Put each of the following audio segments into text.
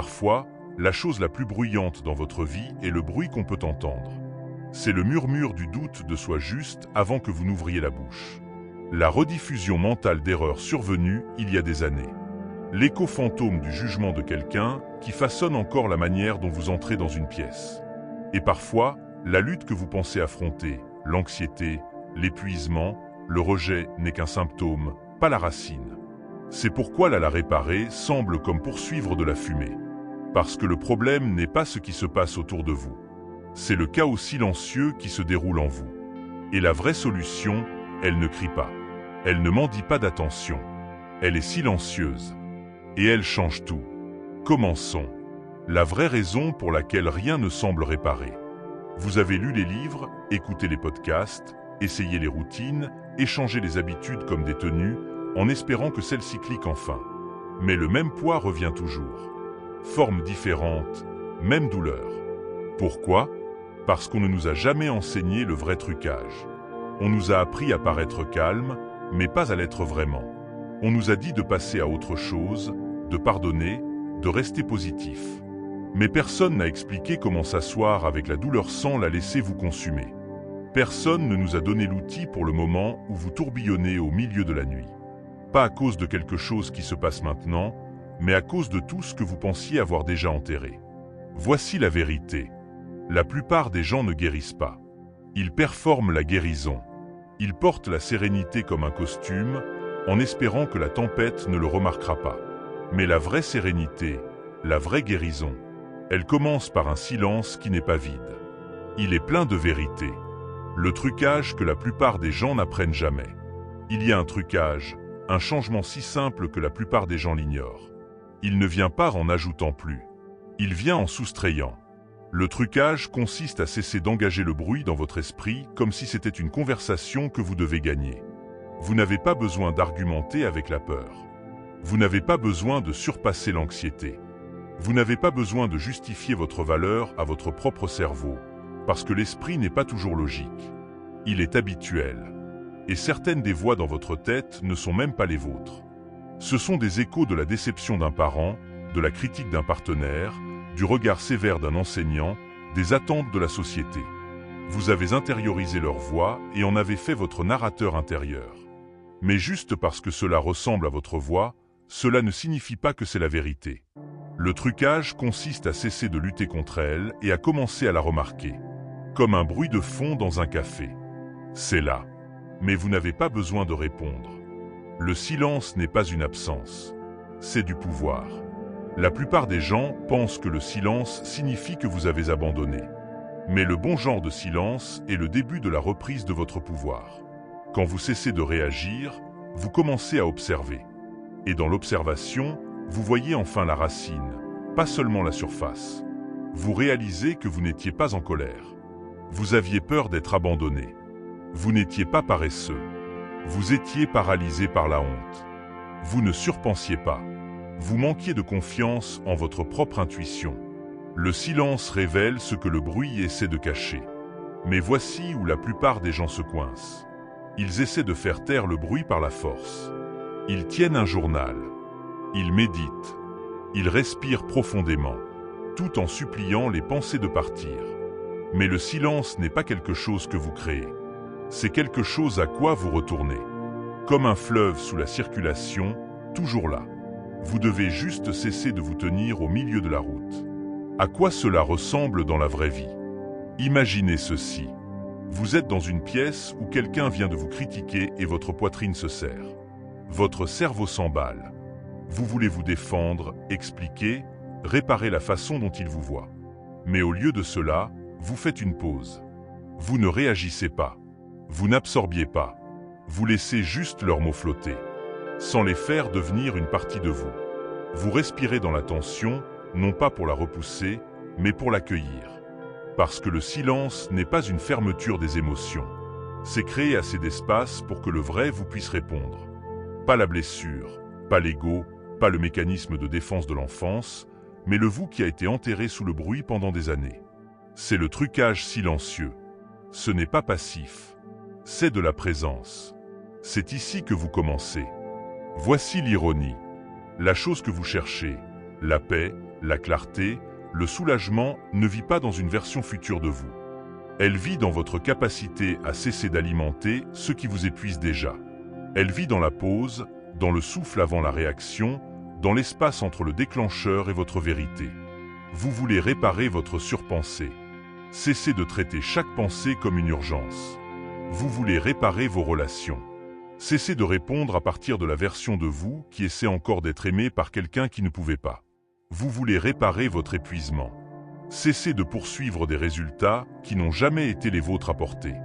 parfois, la chose la plus bruyante dans votre vie est le bruit qu'on peut entendre. C'est le murmure du doute de soi juste avant que vous n'ouvriez la bouche. La rediffusion mentale d'erreurs survenues il y a des années. L'écho fantôme du jugement de quelqu'un qui façonne encore la manière dont vous entrez dans une pièce. Et parfois, la lutte que vous pensez affronter, l'anxiété, l'épuisement, le rejet n'est qu'un symptôme, pas la racine. C'est pourquoi la réparer semble comme poursuivre de la fumée. Parce que le problème n'est pas ce qui se passe autour de vous. C'est le chaos silencieux qui se déroule en vous. Et la vraie solution, elle ne crie pas. Elle ne mendie pas d'attention. Elle est silencieuse. Et elle change tout. Commençons. La vraie raison pour laquelle rien ne semble réparé. Vous avez lu les livres, écouté les podcasts, essayé les routines, échangé les habitudes comme des tenues, en espérant que celles-ci cliquent enfin. Mais le même poids revient toujours. Forme différente, même douleur. Pourquoi ? Parce qu'on ne nous a jamais enseigné le vrai trucage. On nous a appris à paraître calme, mais pas à l'être vraiment. On nous a dit de passer à autre chose, de pardonner, de rester positif. Mais personne n'a expliqué comment s'asseoir avec la douleur sans la laisser vous consumer. Personne ne nous a donné l'outil pour le moment où vous tourbillonnez au milieu de la nuit. Pas à cause de quelque chose qui se passe maintenant, mais à cause de tout ce que vous pensiez avoir déjà enterré. Voici la vérité. La plupart des gens ne guérissent pas. Ils performent la guérison. Ils portent la sérénité comme un costume, en espérant que la tempête ne le remarquera pas. Mais la vraie sérénité, la vraie guérison, elle commence par un silence qui n'est pas vide. Il est plein de vérité. Le trucage que la plupart des gens n'apprennent jamais. Il y a un trucage, un changement si simple que la plupart des gens l'ignorent. Il ne vient pas en ajoutant plus. Il vient en soustrayant. Le trucage consiste à cesser d'engager le bruit dans votre esprit comme si c'était une conversation que vous devez gagner. Vous n'avez pas besoin d'argumenter avec la peur. Vous n'avez pas besoin de surpasser l'anxiété. Vous n'avez pas besoin de justifier votre valeur à votre propre cerveau, parce que l'esprit n'est pas toujours logique. Il est habituel. Et certaines des voix dans votre tête ne sont même pas les vôtres. Ce sont des échos de la déception d'un parent, de la critique d'un partenaire, du regard sévère d'un enseignant, des attentes de la société. Vous avez intériorisé leur voix et en avez fait votre narrateur intérieur. Mais juste parce que cela ressemble à votre voix, cela ne signifie pas que c'est la vérité. Le trucage consiste à cesser de lutter contre elle et à commencer à la remarquer. Comme un bruit de fond dans un café. C'est là. Mais vous n'avez pas besoin de répondre. Le silence n'est pas une absence. C'est du pouvoir. La plupart des gens pensent que le silence signifie que vous avez abandonné. Mais le bon genre de silence est le début de la reprise de votre pouvoir. Quand vous cessez de réagir, vous commencez à observer. Et dans l'observation, vous voyez enfin la racine, pas seulement la surface. Vous réalisez que vous n'étiez pas en colère. Vous aviez peur d'être abandonné. Vous n'étiez pas paresseux. Vous étiez paralysé par la honte. Vous ne surpensiez pas. Vous manquiez de confiance en votre propre intuition. Le silence révèle ce que le bruit essaie de cacher. Mais voici où la plupart des gens se coincent. Ils essaient de faire taire le bruit par la force. Ils tiennent un journal. Ils méditent. Ils respirent profondément, tout en suppliant les pensées de partir. Mais le silence n'est pas quelque chose que vous créez. C'est quelque chose à quoi vous retournez. Comme un fleuve sous la circulation, toujours là. Vous devez juste cesser de vous tenir au milieu de la route. À quoi cela ressemble dans la vraie vie? Imaginez ceci. Vous êtes dans une pièce où quelqu'un vient de vous critiquer et votre poitrine se serre. Votre cerveau s'emballe. Vous voulez vous défendre, expliquer, réparer la façon dont il vous voit. Mais au lieu de cela, vous faites une pause. Vous ne réagissez pas. Vous n'absorbiez pas. Vous laissez juste leurs mots flotter, sans les faire devenir une partie de vous. Vous respirez dans la tension, non pas pour la repousser, mais pour l'accueillir. Parce que le silence n'est pas une fermeture des émotions. C'est créer assez d'espace pour que le vrai vous puisse répondre. Pas la blessure, pas l'ego, pas le mécanisme de défense de l'enfance, mais le vous qui a été enterré sous le bruit pendant des années. C'est le trucage silencieux. Ce n'est pas passif. C'est de la présence. C'est ici que vous commencez. Voici l'ironie. La chose que vous cherchez, la paix, La clarté, le soulagement ne vit pas dans une version future de vous. Elle vit dans votre capacité à cesser d'alimenter ce qui vous épuise déjà. Elle vit dans la pause, dans le souffle avant la réaction, dans l'espace entre le déclencheur et votre vérité. Vous voulez réparer votre surpensée. Cessez de traiter chaque pensée comme une urgence. Vous voulez réparer vos relations. Cessez de répondre à partir de la version de vous qui essaie encore d'être aimé par quelqu'un qui ne pouvait pas. Vous voulez réparer votre épuisement. Cessez de poursuivre des résultats qui n'ont jamais été les vôtres à porter.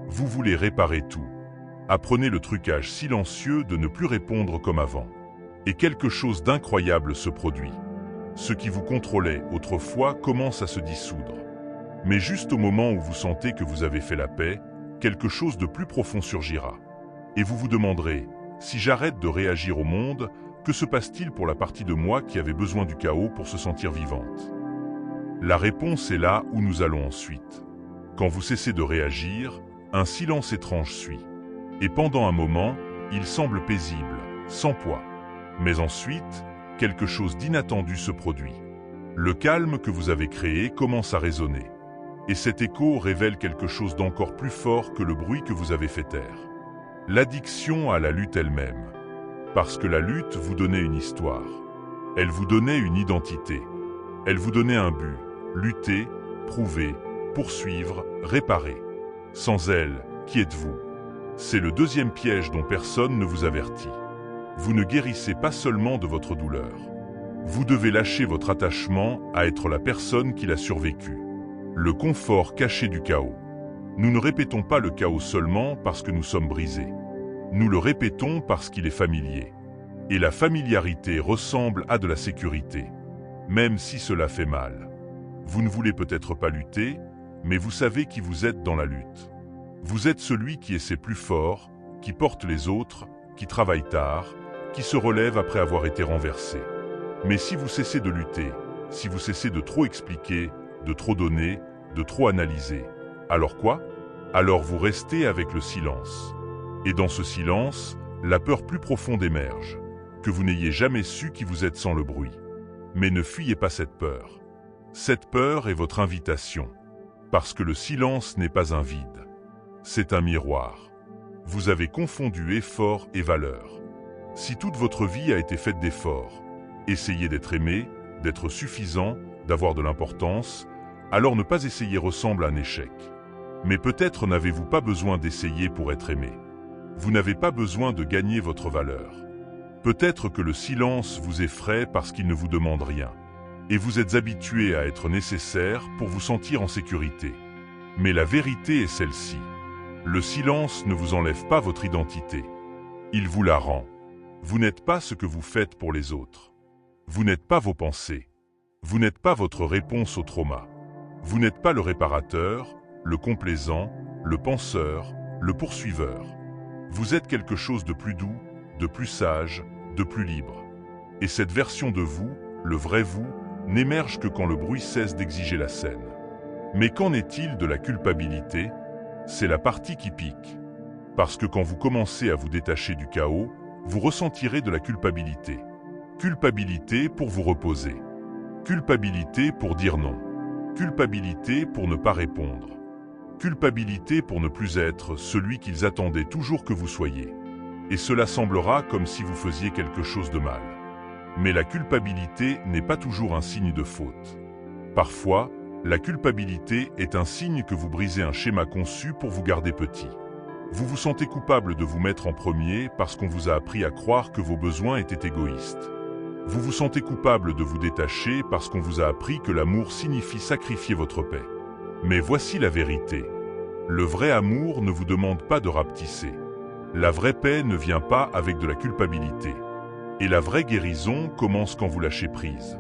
Vous voulez réparer tout. Apprenez le trucage silencieux de ne plus répondre comme avant. Et quelque chose d'incroyable se produit. Ce qui vous contrôlait autrefois commence à se dissoudre. Mais juste au moment où vous sentez que vous avez fait la paix, quelque chose de plus profond surgira. Et vous vous demanderez, si j'arrête de réagir au monde, que se passe-t-il pour la partie de moi qui avait besoin du chaos pour se sentir vivante? La réponse est là où nous allons ensuite. Quand vous cessez de réagir, un silence étrange suit. Et pendant un moment, il semble paisible, sans poids. Mais ensuite, quelque chose d'inattendu se produit. Le calme que vous avez créé commence à résonner. Et cet écho révèle quelque chose d'encore plus fort que le bruit que vous avez fait taire. L'addiction à la lutte elle-même. Parce que la lutte vous donnait une histoire. Elle vous donnait une identité. Elle vous donnait un but. Lutter, prouver, poursuivre, réparer. Sans elle, qui êtes-vous? C'est le deuxième piège dont personne ne vous avertit. Vous ne guérissez pas seulement de votre douleur. Vous devez lâcher votre attachement à être la personne qui l'a survécu. Le confort caché du chaos. Nous ne répétons pas le chaos seulement parce que nous sommes brisés. Nous le répétons parce qu'il est familier. Et la familiarité ressemble à de la sécurité, même si cela fait mal. Vous ne voulez peut-être pas lutter, mais vous savez qui vous êtes dans la lutte. Vous êtes celui qui essaie plus fort, qui porte les autres, qui travaille tard, qui se relève après avoir été renversé. Mais si vous cessez de lutter, si vous cessez de trop expliquer, de trop donner, de trop analyser, alors quoi? Alors vous restez avec le silence. Et dans ce silence, la peur plus profonde émerge, que vous n'ayez jamais su qui vous êtes sans le bruit. Mais ne fuyez pas cette peur. Cette peur est votre invitation, parce que le silence n'est pas un vide. C'est un miroir. Vous avez confondu effort et valeur. Si toute votre vie a été faite d'efforts, essayez d'être aimé, d'être suffisant, d'avoir de l'importance, alors ne pas essayer ressemble à un échec. Mais peut-être n'avez-vous pas besoin d'essayer pour être aimé. Vous n'avez pas besoin de gagner votre valeur. Peut-être que le silence vous effraie parce qu'il ne vous demande rien. Et vous êtes habitué à être nécessaire pour vous sentir en sécurité. Mais la vérité est celle-ci. Le silence ne vous enlève pas votre identité. Il vous la rend. Vous n'êtes pas ce que vous faites pour les autres. Vous n'êtes pas vos pensées. Vous n'êtes pas votre réponse au trauma. Vous n'êtes pas le réparateur, le complaisant, le penseur, le poursuiveur. Vous êtes quelque chose de plus doux, de plus sage, de plus libre. Et cette version de vous, le vrai vous, n'émerge que quand le bruit cesse d'exiger la scène. Mais qu'en est-il de la culpabilité? C'est la partie qui pique. Parce que quand vous commencez à vous détacher du chaos, vous ressentirez de la culpabilité. Culpabilité pour vous reposer. Culpabilité pour dire non. Culpabilité pour ne pas répondre. Culpabilité pour ne plus être celui qu'ils attendaient toujours que vous soyez. Et cela semblera comme si vous faisiez quelque chose de mal. Mais la culpabilité n'est pas toujours un signe de faute. Parfois, la culpabilité est un signe que vous brisez un schéma conçu pour vous garder petit. Vous vous sentez coupable de vous mettre en premier parce qu'on vous a appris à croire que vos besoins étaient égoïstes. Vous vous sentez coupable de vous détacher parce qu'on vous a appris que l'amour signifie sacrifier votre paix. Mais voici la vérité. Le vrai amour ne vous demande pas de rapetisser. La vraie paix ne vient pas avec de la culpabilité. Et la vraie guérison commence quand vous lâchez prise.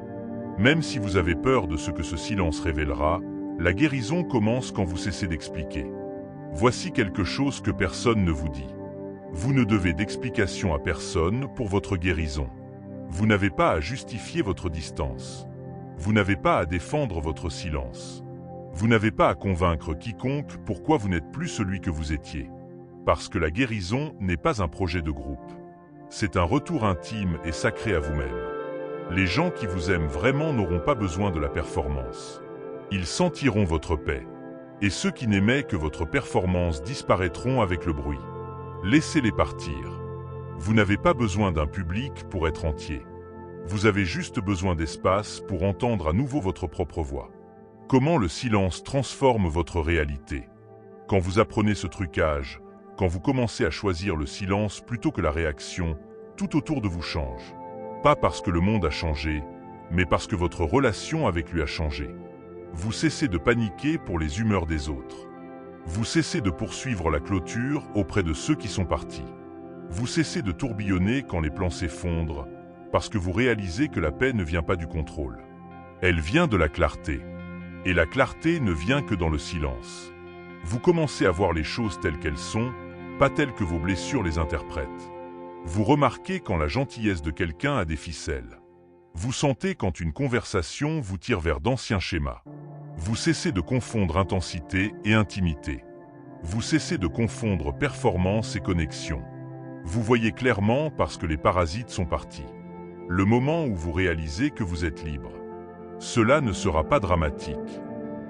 Même si vous avez peur de ce que ce silence révélera, la guérison commence quand vous cessez d'expliquer. Voici quelque chose que personne ne vous dit. Vous ne devez d'explication à personne pour votre guérison. Vous n'avez pas à justifier votre distance. Vous n'avez pas à défendre votre silence. Vous n'avez pas à convaincre quiconque pourquoi vous n'êtes plus celui que vous étiez. Parce que la guérison n'est pas un projet de groupe. C'est un retour intime et sacré à vous-même. Les gens qui vous aiment vraiment n'auront pas besoin de la performance. Ils sentiront votre paix. Et ceux qui n'aimaient que votre performance disparaîtront avec le bruit. Laissez-les partir. Vous n'avez pas besoin d'un public pour être entier. Vous avez juste besoin d'espace pour entendre à nouveau votre propre voix. Comment le silence transforme votre réalité? Quand vous apprenez ce trucage, quand vous commencez à choisir le silence plutôt que la réaction, tout autour de vous change. Pas parce que le monde a changé, mais parce que votre relation avec lui a changé. Vous cessez de paniquer pour les humeurs des autres. Vous cessez de poursuivre la clôture auprès de ceux qui sont partis. Vous cessez de tourbillonner quand les plans s'effondrent, parce que vous réalisez que la paix ne vient pas du contrôle. Elle vient de la clarté. Et la clarté ne vient que dans le silence. Vous commencez à voir les choses telles qu'elles sont, pas telles que vos blessures les interprètent. Vous remarquez quand la gentillesse de quelqu'un a des ficelles. Vous sentez quand une conversation vous tire vers d'anciens schémas. Vous cessez de confondre intensité et intimité. Vous cessez de confondre performance et connexion. Vous voyez clairement parce que les parasites sont partis. Le moment où vous réalisez que vous êtes libre. Cela ne sera pas dramatique.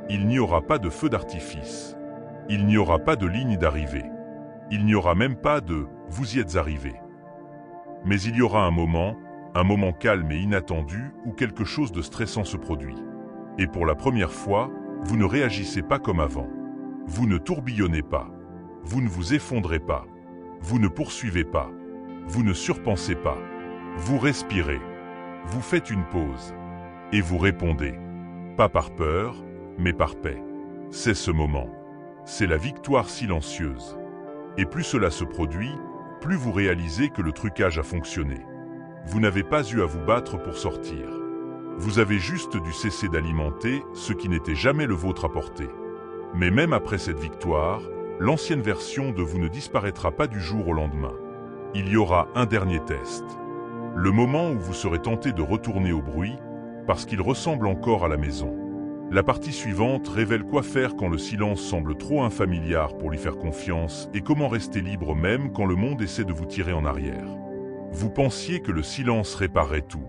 Il n'y aura pas de feu d'artifice. Il n'y aura pas de ligne d'arrivée. Il n'y aura même pas de « vous y êtes arrivé ». Mais il y aura un moment calme et inattendu où quelque chose de stressant se produit. Et pour la première fois, vous ne réagissez pas comme avant. Vous ne tourbillonnez pas. Vous ne vous effondrez pas. Vous ne poursuivez pas. Vous ne surpensez pas. Vous respirez. Vous faites une pause. Et vous répondez. Pas par peur, mais par paix. C'est ce moment. C'est la victoire silencieuse. Et plus cela se produit, plus vous réalisez que le trucage a fonctionné. Vous n'avez pas eu à vous battre pour sortir. Vous avez juste dû cesser d'alimenter ce qui n'était jamais le vôtre à porter. Mais même après cette victoire, l'ancienne version de vous ne disparaîtra pas du jour au lendemain. Il y aura un dernier test. Le moment où vous serez tenté de retourner au bruit, parce qu'il ressemble encore à la maison. La partie suivante révèle quoi faire quand le silence semble trop infamiliar pour lui faire confiance et comment rester libre même quand le monde essaie de vous tirer en arrière. Vous pensiez que le silence réparerait tout.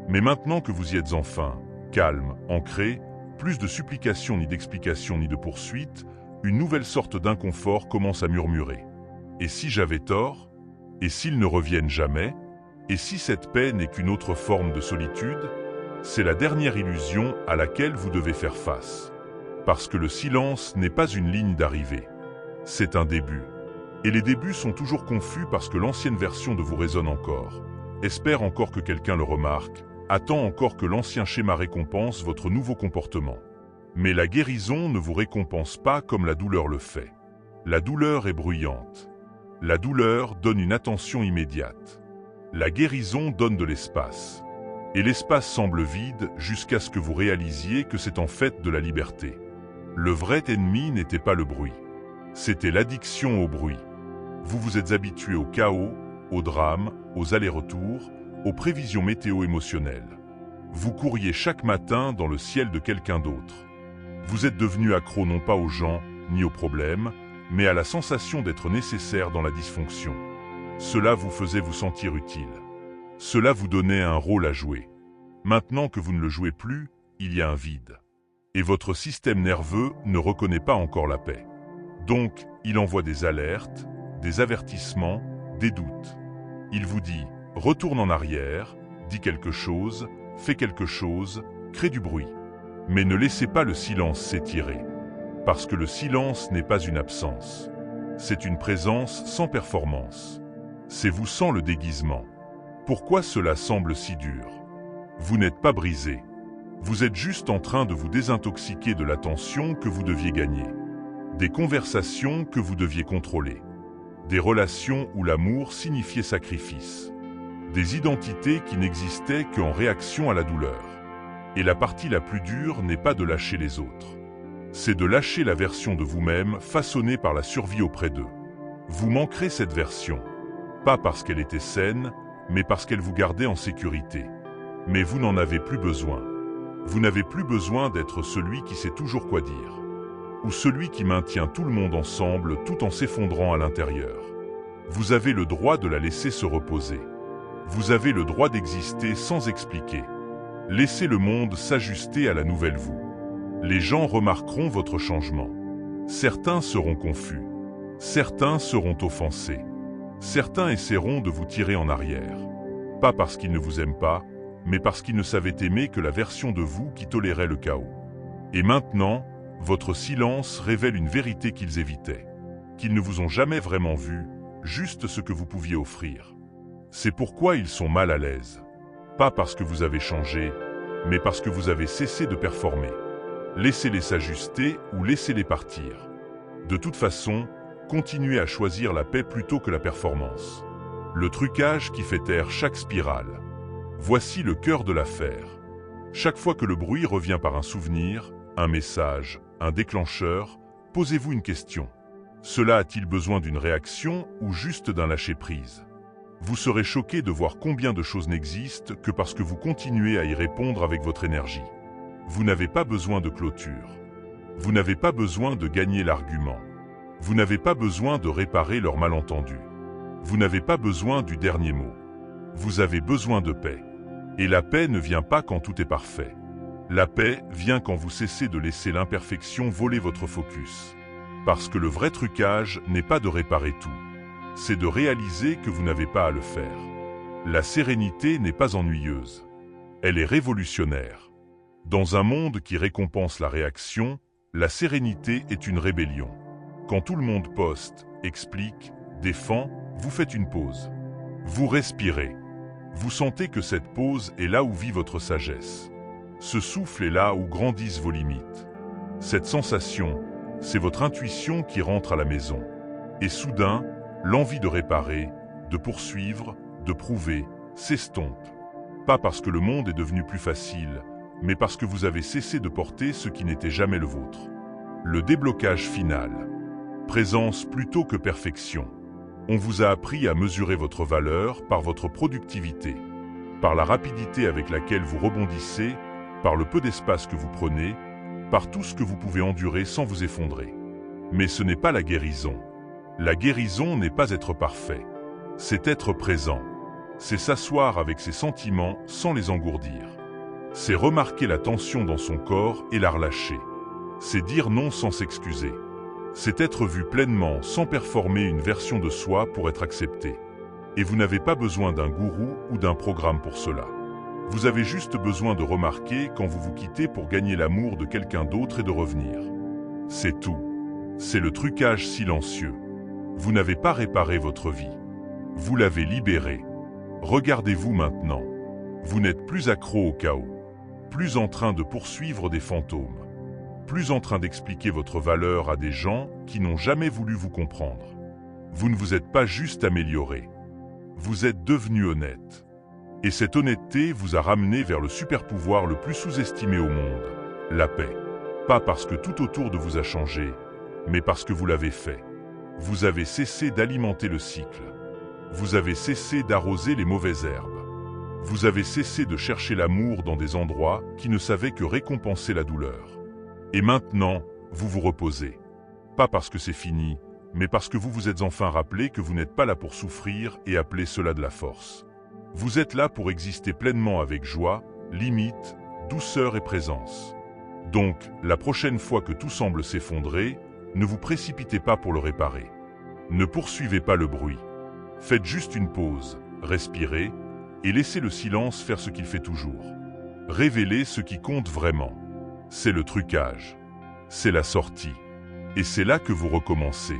Mais maintenant que vous y êtes enfin, calme, ancré, plus de supplications ni d'explications ni de poursuites, une nouvelle sorte d'inconfort commence à murmurer. Et si j'avais tort? Et s'ils ne reviennent jamais? Et si cette paix n'est qu'une autre forme de solitude? C'est la dernière illusion à laquelle vous devez faire face. Parce que le silence n'est pas une ligne d'arrivée. C'est un début. Et les débuts sont toujours confus parce que l'ancienne version de vous résonne encore. Espère encore que quelqu'un le remarque. Attend encore que l'ancien schéma récompense votre nouveau comportement. Mais la guérison ne vous récompense pas comme la douleur le fait. La douleur est bruyante. La douleur donne une attention immédiate. La guérison donne de l'espace. Et l'espace semble vide jusqu'à ce que vous réalisiez que c'est en fait de la liberté. Le vrai ennemi n'était pas le bruit. C'était l'addiction au bruit. Vous vous êtes habitué au chaos, au drame, aux allers-retours, aux prévisions météo émotionnelles. Vous couriez chaque matin dans le ciel de quelqu'un d'autre. Vous êtes devenu accro non pas aux gens, ni aux problèmes, mais à la sensation d'être nécessaire dans la dysfonction. Cela vous faisait vous sentir utile. Cela vous donnait un rôle à jouer. Maintenant que vous ne le jouez plus, il y a un vide. Et votre système nerveux ne reconnaît pas encore la paix. Donc, il envoie des alertes, des avertissements, des doutes. Il vous dit « retourne en arrière », dis quelque chose, fais quelque chose, crée du bruit. Mais ne laissez pas le silence s'étirer. Parce que le silence n'est pas une absence. C'est une présence sans performance. C'est vous sans le déguisement. Pourquoi cela semble si dur? Vous n'êtes pas brisé. Vous êtes juste en train de vous désintoxiquer de l'attention que vous deviez gagner. Des conversations que vous deviez contrôler. Des relations où l'amour signifiait sacrifice. Des identités qui n'existaient qu'en réaction à la douleur. Et la partie la plus dure n'est pas de lâcher les autres. C'est de lâcher la version de vous-même façonnée par la survie auprès d'eux. Vous manquerez cette version. Pas parce qu'elle était saine, mais parce qu'elle vous gardait en sécurité. Mais vous n'en avez plus besoin. Vous n'avez plus besoin d'être celui qui sait toujours quoi dire. Ou celui qui maintient tout le monde ensemble tout en s'effondrant à l'intérieur. Vous avez le droit de la laisser se reposer. Vous avez le droit d'exister sans expliquer. Laissez le monde s'ajuster à la nouvelle vous. Les gens remarqueront votre changement. Certains seront confus. Certains seront offensés. Certains essaieront de vous tirer en arrière. Pas parce qu'ils ne vous aiment pas, mais parce qu'ils ne savaient aimer que la version de vous qui tolérait le chaos. Et maintenant, votre silence révèle une vérité qu'ils évitaient. Qu'ils ne vous ont jamais vraiment vu, juste ce que vous pouviez offrir. C'est pourquoi ils sont mal à l'aise. Pas parce que vous avez changé, mais parce que vous avez cessé de performer. Laissez-les s'ajuster ou laissez-les partir. De toute façon, continuez à choisir la paix plutôt que la performance. Le trucage qui fait taire chaque spirale. Voici le cœur de l'affaire. Chaque fois que le bruit revient par un souvenir, un message, un déclencheur, posez-vous une question. Cela a-t-il besoin d'une réaction ou juste d'un lâcher-prise? Vous serez choqué de voir combien de choses n'existent que parce que vous continuez à y répondre avec votre énergie. Vous n'avez pas besoin de clôture. Vous n'avez pas besoin de gagner l'argument. Vous n'avez pas besoin de réparer leurs malentendus. Vous n'avez pas besoin du dernier mot. Vous avez besoin de paix. Et la paix ne vient pas quand tout est parfait. La paix vient quand vous cessez de laisser l'imperfection voler votre focus. Parce que le vrai trucage n'est pas de réparer tout. C'est de réaliser que vous n'avez pas à le faire. La sérénité n'est pas ennuyeuse. Elle est révolutionnaire. Dans un monde qui récompense la réaction, la sérénité est une rébellion. Quand tout le monde poste, explique, défend, vous faites une pause. Vous respirez. Vous sentez que cette pause est là où vit votre sagesse. Ce souffle est là où grandissent vos limites. Cette sensation, c'est votre intuition qui rentre à la maison. Et soudain, l'envie de réparer, de poursuivre, de prouver, s'estompe. Pas parce que le monde est devenu plus facile, mais parce que vous avez cessé de porter ce qui n'était jamais le vôtre. Le déblocage final. Présence plutôt que perfection. On vous a appris à mesurer votre valeur par votre productivité, par la rapidité avec laquelle vous rebondissez, par le peu d'espace que vous prenez, par tout ce que vous pouvez endurer sans vous effondrer. Mais ce n'est pas la guérison. La guérison n'est pas être parfait. C'est être présent. C'est s'asseoir avec ses sentiments sans les engourdir. C'est remarquer la tension dans son corps et la relâcher. C'est dire non sans s'excuser. C'est être vu pleinement sans performer une version de soi pour être accepté. Et vous n'avez pas besoin d'un gourou ou d'un programme pour cela. Vous avez juste besoin de remarquer quand vous vous quittez pour gagner l'amour de quelqu'un d'autre et de revenir. C'est tout. C'est le trucage silencieux. Vous n'avez pas réparé votre vie. Vous l'avez libérée. Regardez-vous maintenant. Vous n'êtes plus accro au chaos. Plus en train de poursuivre des fantômes. Plus en train d'expliquer votre valeur à des gens qui n'ont jamais voulu vous comprendre. Vous ne vous êtes pas juste amélioré. Vous êtes devenu honnête. Et cette honnêteté vous a ramené vers le super-pouvoir le plus sous-estimé au monde, la paix. Pas parce que tout autour de vous a changé, mais parce que vous l'avez fait. Vous avez cessé d'alimenter le cycle. Vous avez cessé d'arroser les mauvaises herbes. Vous avez cessé de chercher l'amour dans des endroits qui ne savaient que récompenser la douleur. Et maintenant, vous vous reposez. Pas parce que c'est fini, mais parce que vous vous êtes enfin rappelé que vous n'êtes pas là pour souffrir et appeler cela de la force. Vous êtes là pour exister pleinement avec joie, limite, douceur et présence. Donc, la prochaine fois que tout semble s'effondrer, ne vous précipitez pas pour le réparer. Ne poursuivez pas le bruit. Faites juste une pause, respirez, et laissez le silence faire ce qu'il fait toujours. Révélez ce qui compte vraiment. C'est le trucage. C'est la sortie. Et c'est là que vous recommencez.